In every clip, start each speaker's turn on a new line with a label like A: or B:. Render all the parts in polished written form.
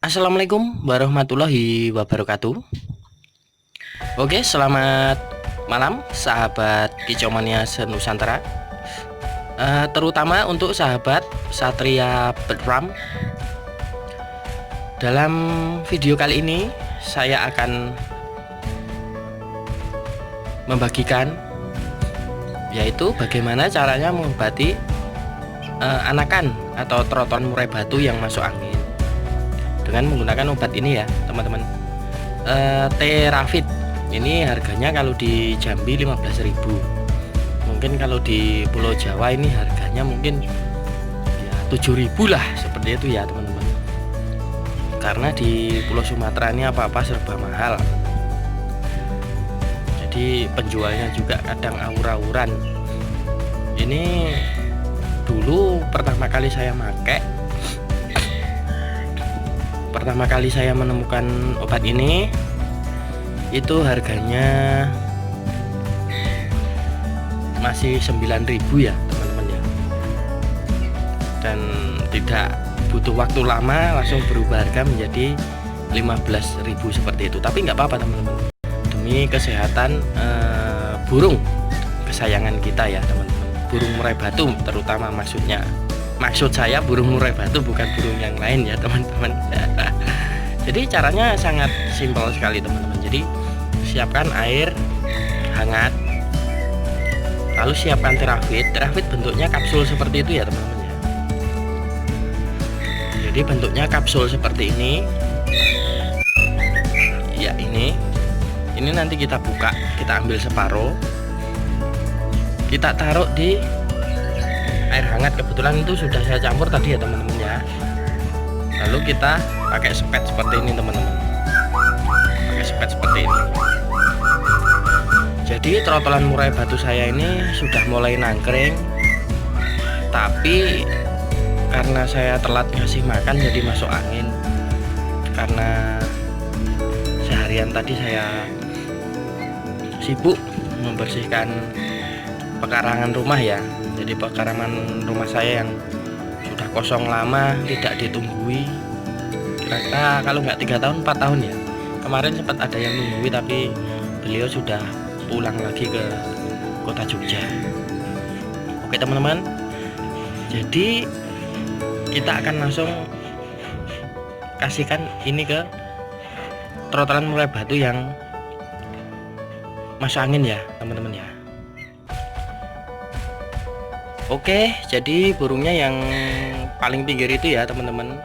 A: Assalamualaikum warahmatullahi wabarakatuh. Oke, selamat malam sahabat Kicomania Senusantara, terutama untuk sahabat Satria Bedram. Dalam video kali ini saya akan membagikan yaitu bagaimana caranya mengobati anakan atau trotoan murai batu yang masuk angin dengan menggunakan obat ini ya teman-teman. Terafit ini harganya kalau di Jambi 15.000, mungkin kalau di Pulau Jawa ini harganya mungkin ya 7.000 lah, seperti itu ya teman-teman. Karena di Pulau Sumatera ini apa-apa serba mahal, jadi penjualnya juga kadang awur-awuran. Ini dulu pertama kali saya menemukan obat ini itu harganya masih 9.000 ya teman-teman ya, dan tidak butuh waktu lama langsung berubah harga menjadi 15.000 seperti itu. Tapi nggak apa-apa teman-teman, demi kesehatan burung kesayangan kita ya teman-teman, burung murai batu terutama. Maksud saya burung murai batu, bukan burung yang lain ya teman-teman. Jadi caranya sangat simpel sekali teman-teman. Jadi siapkan air hangat, lalu siapkan terafit. Terafit bentuknya kapsul seperti itu ya teman-teman ya. Jadi bentuknya kapsul seperti ini ya. Ini nanti kita buka, kita ambil separuh, kita taruh di air hangat. Kebetulan itu sudah saya campur tadi ya teman-teman ya. Lalu kita pakai spet seperti ini teman-teman, pakai spet seperti ini. Jadi trotolan murai batu saya ini sudah mulai nangkring, tapi karena saya telat ngasih makan jadi masuk angin. Karena seharian tadi saya sibuk membersihkan pekarangan rumah ya. Jadi pekarangan rumah saya yang sudah kosong lama, tidak ditunggui, kira-kira kalau nggak 3 tahun 4 tahun ya. Kemarin sempat ada yang nunggui, tapi beliau sudah pulang lagi ke kota Jogja. Oke teman-teman, jadi kita akan langsung kasihkan ini ke trotolan murai batu yang masuk angin ya teman-teman ya. Oke, jadi burungnya yang paling pinggir itu ya teman-teman,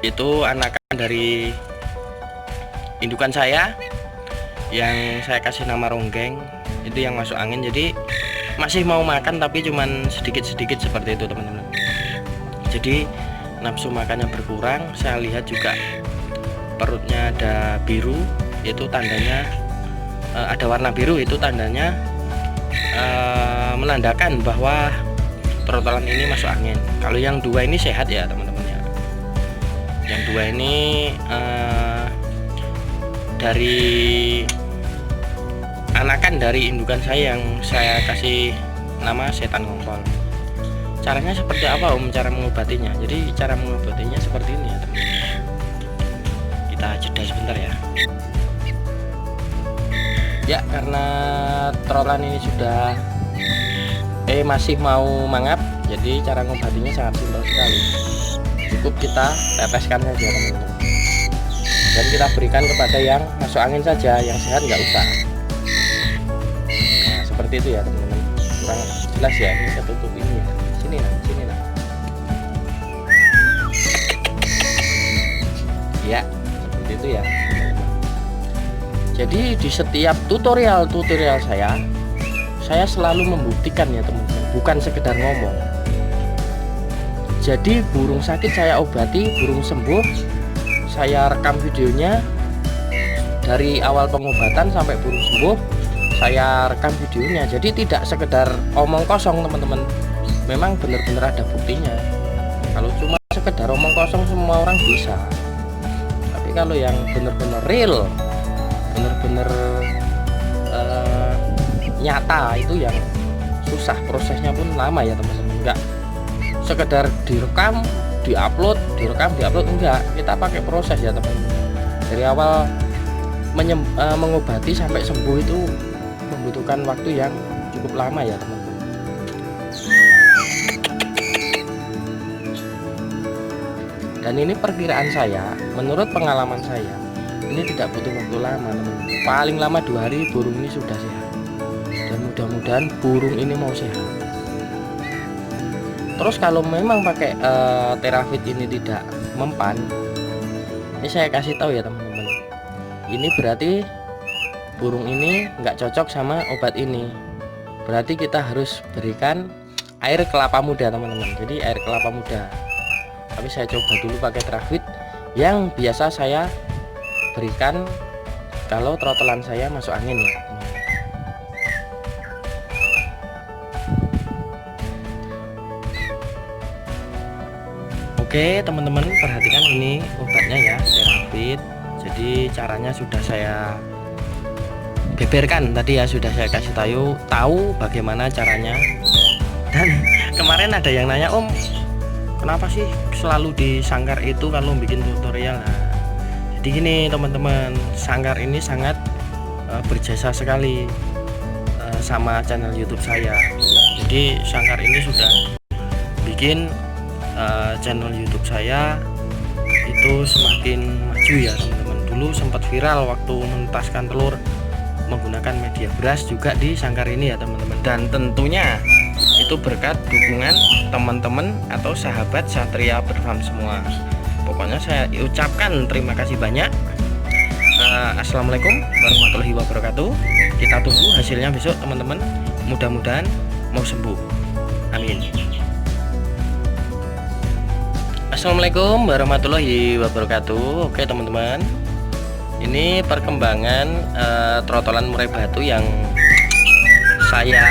A: itu anakan dari indukan saya yang saya kasih nama ronggeng, itu yang masuk angin. Jadi masih mau makan tapi cuman sedikit-sedikit seperti itu teman-teman. Jadi nafsu makannya berkurang. Saya lihat juga perutnya ada biru, itu tandanya ada warna biru, itu tandanya menandakan bahwa trotolan ini masuk angin. Kalau yang dua ini sehat ya teman-teman ya. Yang dua ini dari anakan dari indukan saya yang saya kasih nama setan ngompol. Caranya seperti apa Om cara mengobatinya? Jadi cara mengobatinya seperti ini ya teman-teman. Kita jeda sebentar ya. Ya, karena trotolan ini sudah masih mau mangap, jadi cara ngobatinya sangat simpel sekali. Cukup kita teteskan saja teman-teman, dan kita berikan kepada yang masuk angin saja, yang sehat nggak usah. Nah, seperti itu ya teman-teman. Kurang jelas ya, ini saya tutup ini ya. Sini nah. Ya, seperti itu ya. Jadi di setiap tutorial saya selalu membuktikan ya teman-teman, bukan sekedar ngomong. Jadi burung sakit saya obati, burung sembuh saya rekam videonya dari awal pengobatan sampai burung sembuh, saya rekam videonya. Jadi tidak sekedar omong kosong teman-teman, memang benar-benar ada buktinya. Kalau cuma sekedar omong kosong semua orang bisa, tapi kalau yang benar-benar real, benar-benar nyata, itu yang susah, prosesnya pun lama ya teman-teman. Enggak sekedar direkam, diupload, enggak. Kita pakai proses ya teman-teman. Dari awal mengobati sampai sembuh itu membutuhkan waktu yang cukup lama ya teman-teman. Dan ini perkiraan saya, menurut pengalaman saya, ini tidak butuh waktu lama teman-teman. Paling lama 2 hari burung ini sudah sehat. Dan mudah-mudahan burung ini mau sehat. Terus kalau memang pakai Terafit ini tidak mempan, ini saya kasih tahu ya teman-teman, ini berarti burung ini nggak cocok sama obat ini. Berarti kita harus berikan air kelapa muda teman-teman. Jadi air kelapa muda. Tapi saya coba dulu pakai Terafit yang biasa saya berikan kalau trotolan saya masuk angin ya. Oke teman-teman, perhatikan ini obatnya ya, Terafit. Jadi caranya sudah saya beberkan tadi ya, sudah saya kasih tahu bagaimana caranya. Dan kemarin ada yang nanya, Om, kenapa sih selalu di Sangkar itu kalau bikin tutorial? Nah, jadi gini teman-teman, Sangkar ini sangat berjasa sekali sama channel YouTube saya. Jadi Sangkar ini sudah bikin channel YouTube saya itu semakin maju ya teman-teman. Dulu sempat viral waktu menentaskan telur menggunakan media beras juga di Sangkar ini ya teman-teman. Dan tentunya itu berkat dukungan teman-teman atau sahabat Satria Berfarm semua. Pokoknya saya ucapkan terima kasih banyak. Assalamualaikum warahmatullahi wabarakatuh. Kita tunggu hasilnya besok teman-teman. Mudah-mudahan mau sembuh. Amin. Assalamualaikum warahmatullahi wabarakatuh. Oke teman-teman, ini perkembangan trotolan murai batu yang saya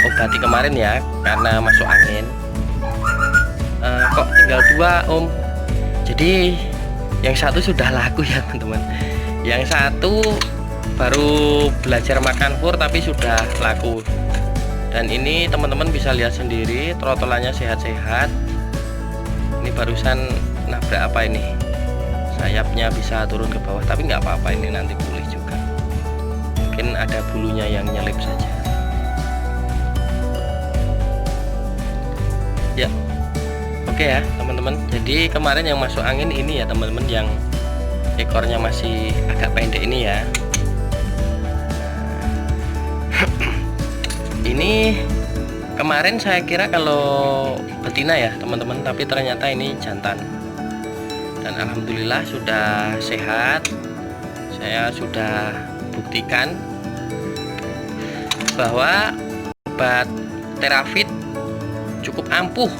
A: obati kemarin ya, karena masuk angin. Kok tinggal 2 Om? Jadi yang satu sudah laku ya teman-teman, yang satu baru belajar makan fur tapi sudah laku. Dan ini teman-teman bisa lihat sendiri, trotolannya sehat-sehat. Ini barusan nabrak apa ini, sayapnya bisa turun ke bawah, tapi nggak apa-apa, ini nanti pulih juga. Mungkin ada bulunya yang nyelip saja ya. Oke ya teman-teman, jadi kemarin yang masuk angin ini ya teman-teman, yang ekornya masih agak pendek ini ya. Ini kemarin saya kira kalau betina ya teman-teman, tapi ternyata ini jantan. Dan alhamdulillah sudah sehat. Saya sudah buktikan bahwa obat Terafit cukup ampuh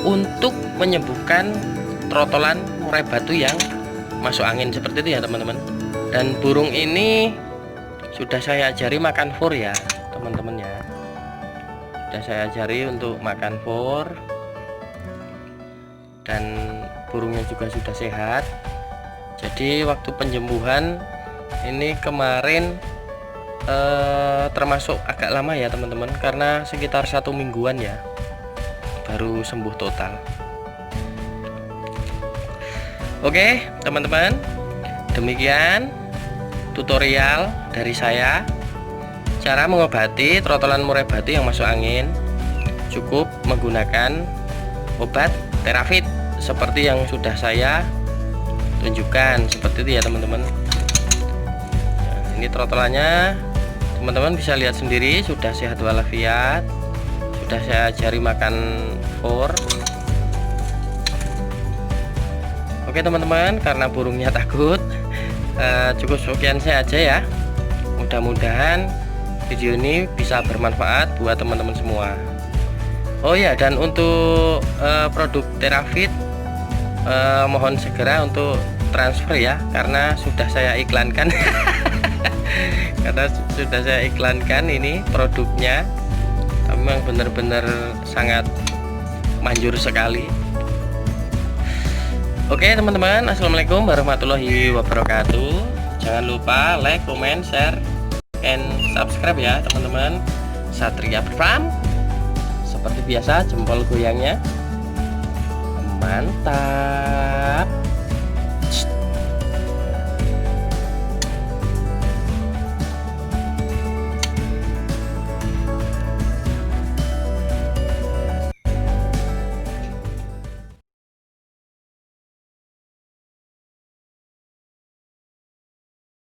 A: untuk menyembuhkan trotolan murai batu yang masuk angin seperti itu ya teman-teman. Dan burung ini sudah saya ajari makan fur ya teman-teman ya. Sudah saya ajari untuk makan fur, dan burungnya juga sudah sehat. Jadi waktu penyembuhan ini kemarin termasuk agak lama ya teman-teman, karena sekitar 1 mingguan ya baru sembuh total. Oke teman-teman, demikian tutorial dari saya cara mengobati trotolan murai batu yang masuk angin. Cukup menggunakan obat Terafit seperti yang sudah saya tunjukkan, seperti itu ya teman-teman. Nah, ini trotolannya teman-teman bisa lihat sendiri, sudah sehat walafiat. Sudah saya ajari makan fur. Oke teman-teman, karena burungnya takut, cukup sekian saya aja ya. Mudah-mudahan video ini bisa bermanfaat buat teman-teman semua. Oh ya, dan untuk produk Terafit mohon segera untuk transfer ya, karena sudah saya iklankan. Karena sudah saya iklankan ini produknya, memang benar-benar sangat manjur sekali. Oke teman-teman, assalamualaikum warahmatullahi wabarakatuh. Jangan lupa like, comment, share, and subscribe ya teman-teman. Satria Farm. Seperti biasa jempol goyangnya mantap.